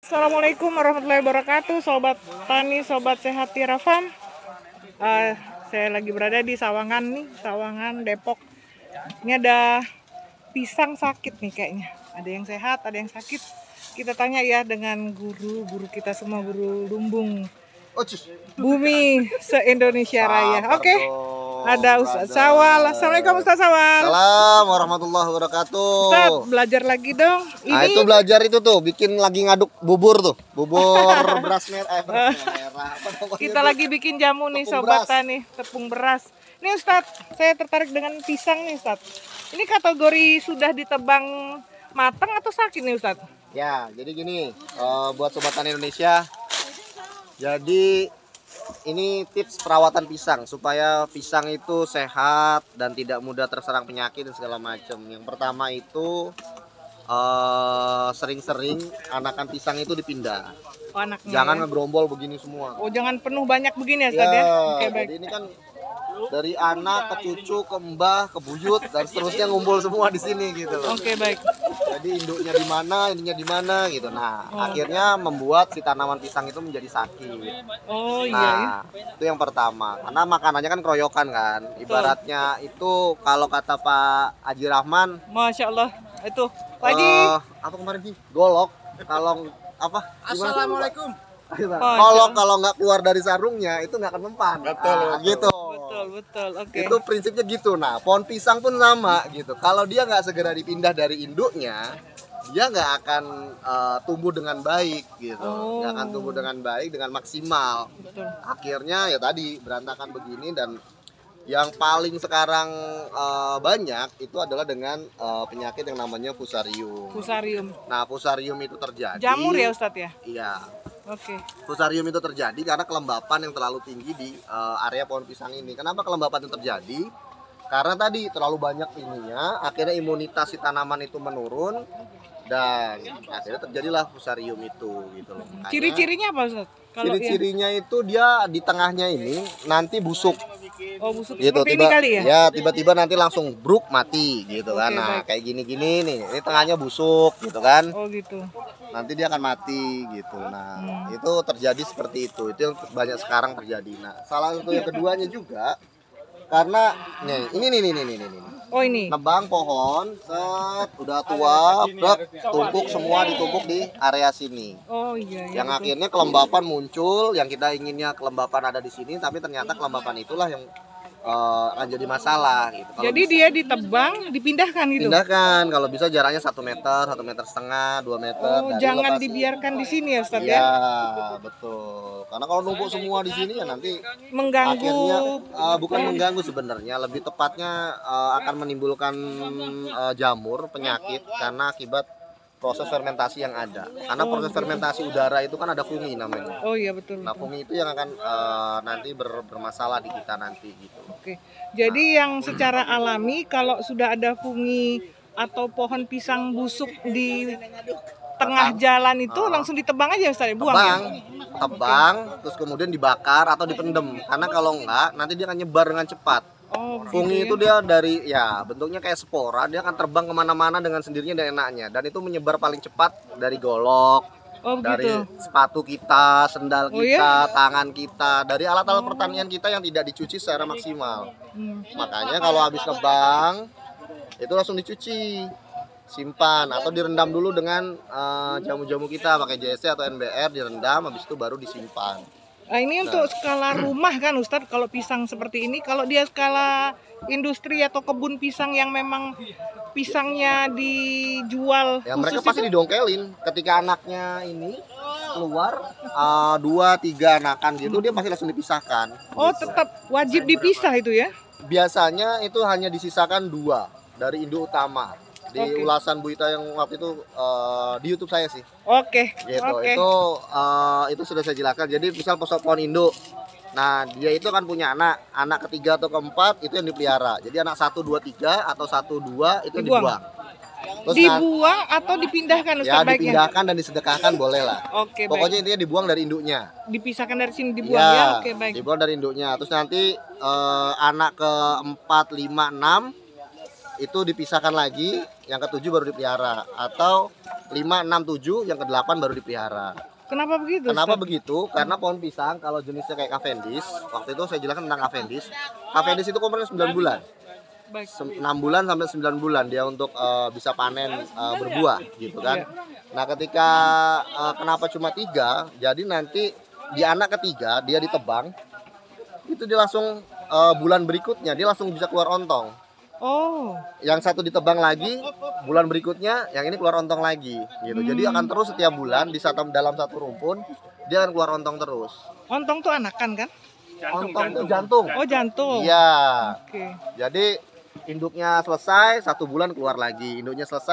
Assalamualaikum warahmatullahi wabarakatuh, sobat tani, sobat sehat Tira Farm. Saya lagi berada di Sawangan nih, Sawangan Depok. Ini ada pisang sakit nih kayaknya. Ada yang sehat, ada yang sakit. Kita tanya ya dengan guru kita semua, guru lumbung bumi se-Indonesia Raya. Oke. Ada Ustaz Sawal. Assalamualaikum Ustaz Sawal. Assalamualaikum warahmatullahi wabarakatuh. Ustaz, belajar lagi dong. Nah, itu belajar itu tuh, bikin lagi ngaduk bubur tuh. Bubur beras merah. Kita lagi bikin jamu nih sobat tani, tepung beras. Nih Ustaz, saya tertarik dengan pisang nih Ustaz. Ini kategori sudah ditebang matang atau sakit nih Ustaz? Ya, jadi gini, buat sobat tani Indonesia. Jadi ini tips perawatan pisang supaya pisang itu sehat dan tidak mudah terserang penyakit dan segala macam. Yang pertama itu sering-sering anakan pisang itu dipindah. Oh, anaknya jangan ya? Ngegerombol begini semua. Oh, jangan penuh banyak begini ya Ustaz ya? Oke, baik. Jadi ini kan dari anak ke cucu ke mbah ke buyut dan seterusnya ngumpul semua di sini gitu loh. Oke, baik. Jadi induknya di mana, ininya di mana gitu. Nah, akhirnya membuat si tanaman pisang itu menjadi sakit. Oh iya. Nah, itu yang pertama. Karena makanannya kan keroyokan kan. Ibaratnya itu kalau kata Pak Haji Rahman, Masya Allah. Itu Pak Haji. apa kemarin sih? Golok. Kalau apa? Assalamualaikum. Kalau nggak keluar dari sarungnya itu nggak akan mempan. Betul, nah, gitu. Betul. Oke. Itu prinsipnya gitu. Nah, pohon pisang pun sama gitu. Kalau dia nggak segera dipindah dari induknya, dia nggak akan tumbuh dengan baik gitu. Nggak akan tumbuh dengan baik, dengan maksimal. Betul. Akhirnya ya tadi berantakan begini. Dan yang paling sekarang banyak itu adalah dengan penyakit yang namanya fusarium. Fusarium. Nah, fusarium itu terjadi. Jamur ya Ustadz ya? Iya. Oke. Fusarium itu terjadi karena kelembapan yang terlalu tinggi di area pohon pisang ini. Kenapa kelembapan itu terjadi? Karena tadi terlalu banyak ininya, akhirnya imunitas si tanaman itu menurun dan akhirnya terjadilah fusarium itu gitu loh. Ciri-cirinya apa Ustadz? Ciri-cirinya itu dia di tengahnya ini nanti busuk. Oh, busuk Gitu, seperti ini kali ya? Ya, tiba-tiba nanti langsung bruk mati gitu kan. Oke, Nah, baik. kayak gini-gini nih. Ini tengahnya busuk gitu kan. Oh gitu. Nanti dia akan mati gitu. Nah, itu terjadi seperti itu. Itu yang banyak sekarang terjadi. Nah, salah satu yang keduanya juga karena nih. Oh ini. Nebang pohon, set, udah tua, brek, tumpuk semua ditumpuk di area sini. Oh iya. Yang akhirnya kelembapan muncul, yang kita inginnya kelembapan ada di sini, tapi ternyata kelembapan itulah yang akan jadi masalah gitu. Kalau jadi dia ditebang, dipindahkan gitu. pindahkan, kalau bisa jaraknya 1 meter, 1,5 meter, 2 meter. Oh, dari jangan lokasi. dibiarkan di sini ya Ustadz Iya, ya? betul. Karena kalau numpuk semua di sini ya nanti Mengganggu. akhirnya bukan mengganggu sebenarnya, lebih tepatnya akan menimbulkan jamur, penyakit karena akibat proses fermentasi yang ada. Karena proses fermentasi udara itu kan ada fungi namanya. Oh iya betul. Nah, fungi itu yang akan nanti bermasalah di kita nanti gitu. Oke. Jadi yang secara alami kalau sudah ada fungi atau pohon pisang busuk di tengah jalan itu langsung ditebang aja Ustaz, buang. Tebang, terus kemudian dibakar atau dipendem. Karena kalau enggak nanti dia akan nyebar dengan cepat. Oh, Fungi itu dia dari ya bentuknya kayak spora, dia akan terbang kemana-mana dengan sendirinya dan enaknya. Dan itu menyebar paling cepat dari golok, dari sepatu kita, sendal kita, tangan kita, dari alat-alat pertanian kita yang tidak dicuci secara maksimal. Makanya kalau habis nebang itu langsung dicuci, simpan atau direndam dulu dengan jamu-jamu kita pakai JC atau NBR, direndam, habis itu baru disimpan. Nah, ini untuk skala rumah kan Ustadz, kalau pisang seperti ini. Kalau dia skala industri atau kebun pisang yang memang pisangnya dijual ya mereka pasti didongkelin ketika anaknya ini keluar 2-3 anakan gitu, dia pasti langsung dipisahkan. Oh gitu. Tetap wajib dipisah itu ya? Biasanya itu hanya disisakan 2 dari induk utama. Di ulasan Bu Ita yang waktu itu di YouTube saya sih. Oke. Gitu. Itu sudah saya jelaskan. Jadi misal pohon induk. Nah, dia itu kan punya anak ketiga atau keempat itu yang dipelihara. Jadi anak 1, 2, 3 atau 1, 2 itu dibuang. Terus dibuang atau dipindahkan Ustaz ya, baiknya? dipindahkan dan disedekahkan boleh lah. Oke, pokoknya intinya dibuang dari induknya. Dipisahkan dari sini dibuang ya. Oke, baik. Dibuang dari induknya. Terus nanti anak ke 4, 5, 6 itu dipisahkan lagi, yang ke-7 baru dipelihara, atau 5, 6, 7, yang ke-8 baru dipelihara. Kenapa begitu? Kenapa Ustaz? begitu? Karena pohon pisang kalau jenisnya kayak Cavendish, waktu itu saya jelaskan tentang Cavendish. Cavendish itu umurnya 9 bulan. Baik. 6 bulan sampai 9 bulan dia untuk bisa panen berbuah gitu kan. Nah, ketika kenapa cuma 3? Jadi nanti di anak ketiga dia ditebang, itu dia langsung bulan berikutnya dia langsung bisa keluar ontong. Oh. Yang satu ditebang lagi, bulan berikutnya yang ini keluar ontong lagi gitu. Jadi akan terus setiap bulan di dalam satu rumpun dia akan keluar ontong terus. Ontong tuh anakan kan? Ontong itu jantung. Oh, jantung. Iya. Oke. Jadi induknya selesai 1 bulan keluar lagi, induknya selesai